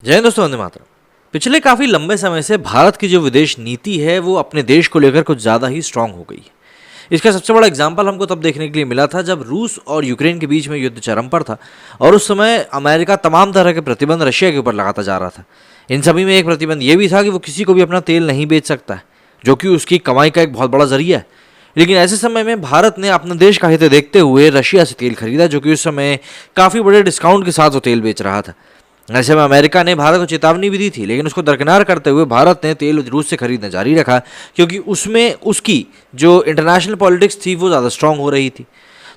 जय हिंद दोस्तों, वंदे मातरम। पिछले काफी लंबे समय से भारत की जो विदेश नीति है वो अपने देश को लेकर कुछ ज्यादा ही स्ट्रांग हो गई है। इसका सबसे बड़ा एग्जाम्पल हमको तब देखने के लिए मिला था जब रूस और यूक्रेन के बीच में युद्ध चरम पर था और उस समय अमेरिका तमाम तरह के प्रतिबंध रशिया के ऊपर लगाता जा रहा था। इन सभी में एक प्रतिबंध ये भी था कि वो किसी को भी अपना तेल नहीं बेच सकता है, जो कि उसकी कमाई का एक बहुत बड़ा जरिया है। लेकिन ऐसे समय में भारत ने अपना देश का हित देखते हुए रशिया से तेल खरीदा, जो कि उस समय काफी बड़े डिस्काउंट के साथ वो तेल बेच रहा था। ऐसे में अमेरिका ने भारत को चेतावनी भी दी थी, लेकिन उसको दरकिनार करते हुए भारत ने तेल रूस से खरीदना जारी रखा, क्योंकि उसमें उसकी जो इंटरनेशनल पॉलिटिक्स थी वो ज़्यादा स्ट्रांग हो रही थी।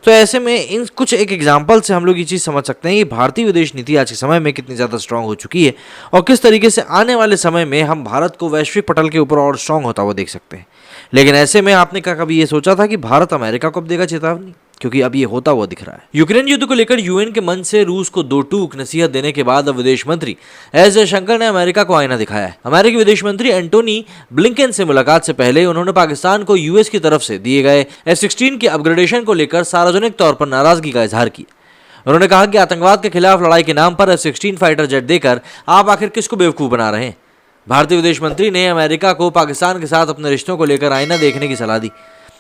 तो ऐसे में इन कुछ एक एग्जाम्पल से हम लोग ये चीज़ समझ सकते हैं कि भारतीय विदेश नीति आज के समय में कितनी ज़्यादा स्ट्रांग हो चुकी है और किस तरीके से आने वाले समय में हम भारत को वैश्विक पटल के ऊपर और स्ट्रांग होता हुआ देख सकते हैं। लेकिन ऐसे में आपने क्या कभी ये सोचा था कि भारत अमेरिका को अब देगा चेतावनी? क्योंकि अब ये होता हुआ दिख रहा है। यूक्रेन युद्ध को लेकर यूएन के मंच से रूस को दो टूक नसीहत देने के बाद अब विदेश मंत्री एस जयशंकर ने अमेरिका को आईना दिखाया है। अमेरिकी विदेश मंत्री एंटोनी ब्लिंकन से मुलाकात से पहले उन्होंने पाकिस्तान को यूएस की तरफ से दिए गए F-16 के अपग्रेडेशन को लेकर सार्वजनिक तौर पर नाराजगी का इजहार किया। उन्होंने कहा कि आतंकवाद के खिलाफ लड़ाई के नाम पर F-16 फाइटर जेट देकर आप आखिर किसको बेवकूफ बना रहे हैं। भारतीय विदेश मंत्री ने अमेरिका को पाकिस्तान के साथ अपने रिश्तों को लेकर आईना देखने की सलाह दी।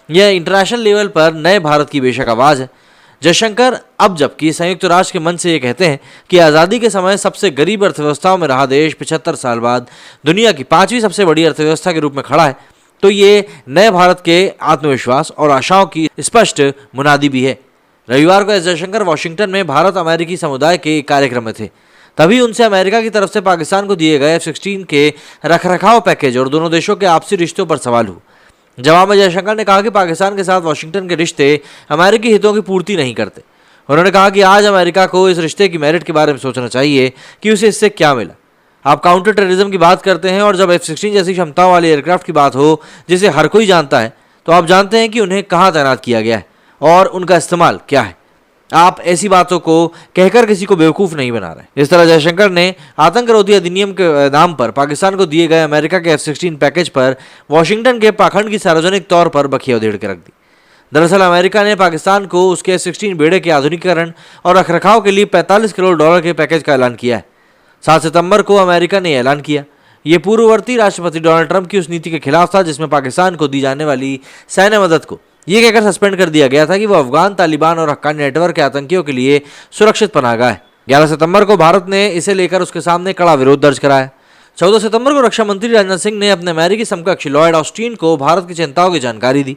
यह इंटरनेशनल लेवल पर नए भारत की बेशक आवाज़ है। जयशंकर अब जबकि संयुक्त राष्ट्र के मंच से ये कहते हैं कि आज़ादी के समय सबसे गरीब अर्थव्यवस्थाओं में रहा देश 75 साल बाद दुनिया की 5वीं सबसे बड़ी अर्थव्यवस्था के रूप में खड़ा है, तो ये नए भारत के आत्मविश्वास और आशाओं की स्पष्ट मुनादी भी है। रविवार को एस जयशंकर वाशिंगटन में भारत अमेरिकी समुदाय के एक कार्यक्रम में थे। तभी उनसे अमेरिका की तरफ से पाकिस्तान को दिए गए F-16 के रखरखाव पैकेज और दोनों देशों के आपसी रिश्तों पर सवाल हुआ। जवाब में जयशंकर ने कहा कि पाकिस्तान के साथ वाशिंगटन के रिश्ते अमेरिकी हितों की पूर्ति नहीं करते। उन्होंने कहा कि आज अमेरिका को इस रिश्ते की मेरिट के बारे में सोचना चाहिए कि उसे इससे क्या मिला। आप काउंटर टेररिज्म की बात करते हैं और जब F-16 जैसी क्षमताओं वाले एयरक्राफ्ट की बात हो जिसे हर कोई जानता है, तो आप जानते हैं कि उन्हें कहाँ तैनात किया गया है और उनका इस्तेमाल क्या है। आप ऐसी बातों को कहकर किसी को बेवकूफ़ नहीं बना रहे। इस तरह जयशंकर ने आतंकरोधी अधिनियम के नाम पर पाकिस्तान को दिए गए अमेरिका के F-16 पैकेज पर वाशिंगटन के पाखंड की सार्वजनिक तौर पर बखिया उधेड़ के रख दी। दरअसल अमेरिका ने पाकिस्तान को उसके F-16 बेड़े के आधुनिकीकरण और रखरखाव के लिए $45 करोड़ के पैकेज का ऐलान किया है। 7 सितंबर को अमेरिका ने ऐलान किया। ये पूर्ववर्ती राष्ट्रपति डोनाल्ड ट्रंप की उस नीति के खिलाफ था जिसमें पाकिस्तान को दी जाने वाली सैन्य मदद को ये कहकर सस्पेंड कर दिया गया था कि वो अफगान तालिबान और हक्कानी नेटवर्क के आतंकियों के लिए सुरक्षित पनाहगाह है। 11 सितंबर को भारत ने इसे लेकर उसके सामने कड़ा विरोध दर्ज कराया। 14 सितंबर को रक्षा मंत्री राजनाथ सिंह ने अपने अमेरिकी समकक्ष लॉयड ऑस्टिन को भारत की चिंताओं की जानकारी दी।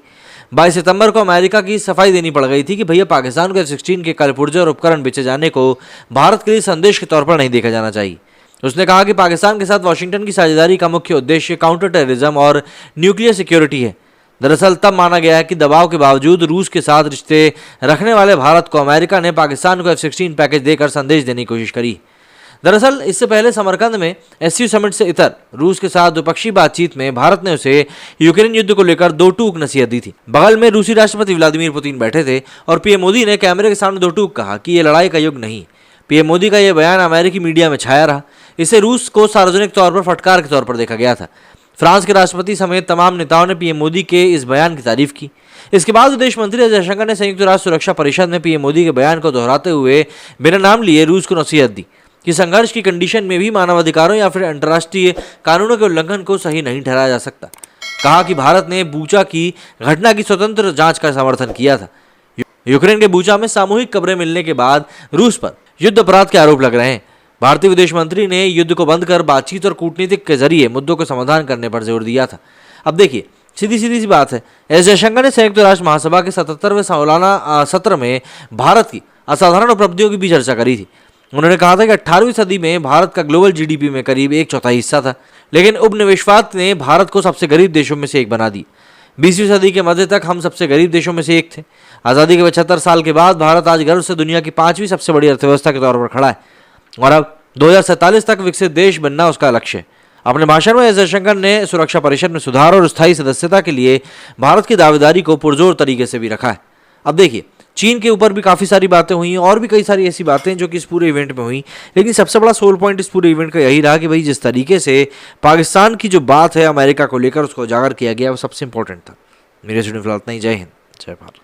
22 सितंबर को अमेरिका की सफाई देनी पड़ गई थी कि भैया पाकिस्तान को F-16 के कलपुर्जे और उपकरण बेचे जाने को भारत के लिए संदेश के तौर पर नहीं देखा जाना चाहिए। उसने कहा कि पाकिस्तान के साथ वाशिंगटन की साझेदारी का मुख्य उद्देश्य काउंटर टेररिज्म और न्यूक्लियर सिक्योरिटी है। दरअसल तब माना गया है कि दबाव के बावजूद रूस के साथ रिश्ते रखने वाले भारत को अमेरिका ने पाकिस्तान को F-16 पैकेज देकर संदेश देने की कोशिश करी। दरअसल इससे पहले समरकंद में SCO समिट से इतर रूस के साथ द्विपक्षीय बातचीत में भारत ने उसे यूक्रेन युद्ध को लेकर दो टूक नसीहत दी थी। बगल में रूसी राष्ट्रपति व्लादिमीर पुतिन बैठे थे और पीएम मोदी ने कैमरे के सामने दो टूक कहा कि ये लड़ाई का युग नहीं। पीएम मोदी का यह बयान अमेरिकी मीडिया में छाया रहा। इसे रूस को सार्वजनिक तौर पर फटकार के तौर पर देखा गया था। फ्रांस के राष्ट्रपति समेत तमाम नेताओं ने पीएम मोदी के इस बयान की तारीफ की। इसके बाद विदेश मंत्री जयशंकर ने संयुक्त राष्ट्र सुरक्षा परिषद में पीएम मोदी के बयान को दोहराते हुए बिना नाम लिए रूस को नसीहत दी कि संघर्ष की कंडीशन में भी मानवाधिकारों या फिर अंतर्राष्ट्रीय कानूनों के उल्लंघन को सही नहीं ठहराया जा सकता। कहा कि भारत ने बूचा की घटना की स्वतंत्र जांच का समर्थन किया था। यूक्रेन के बूचा में सामूहिक कब्रें मिलने के बाद रूस पर युद्ध अपराध के आरोप लग रहे हैं। भारतीय विदेश मंत्री ने युद्ध को बंद कर बातचीत और कूटनीतिक के जरिए मुद्दों को समाधान करने पर जोर दिया था। अब देखिए, सीधी सी बात है, एस जयशंकर ने संयुक्त राष्ट्र महासभा के 77वें सालाना सत्र में भारत की असाधारण उपलब्धियों की भी चर्चा करी थी। उन्होंने कहा था कि 18वीं सदी में भारत का ग्लोबल GDP में करीब 1/4 हिस्सा था, लेकिन उपनिवेशवाद ने भारत को सबसे गरीब देशों में से एक बना दी। 20वीं सदी के मध्य तक हम सबसे गरीब देशों में से एक थे। आज़ादी के 75 साल के बाद भारत आज गर्व से दुनिया की 5वीं सबसे बड़ी अर्थव्यवस्था के तौर पर खड़ा है और अब 2047 तक विकसित देश बनना उसका लक्ष्य है। अपने भाषण में एस जयशंकर ने सुरक्षा परिषद में सुधार और स्थायी सदस्यता के लिए भारत की दावेदारी को पुरजोर तरीके से भी रखा है। अब देखिए, चीन के ऊपर भी काफ़ी सारी बातें हुई और भी कई सारी ऐसी बातें जो कि इस पूरे इवेंट में हुई, लेकिन सबसे बड़ा सोल पॉइंट इस पूरे इवेंट का यही रहा कि भाई जिस तरीके से पाकिस्तान की जो बात है अमेरिका को लेकर उसको उजागर किया गया वो सबसे इंपॉर्टेंट था। मेरे स्टूडेंट फिलहाल इतना ही। जय हिंद, जय भारत।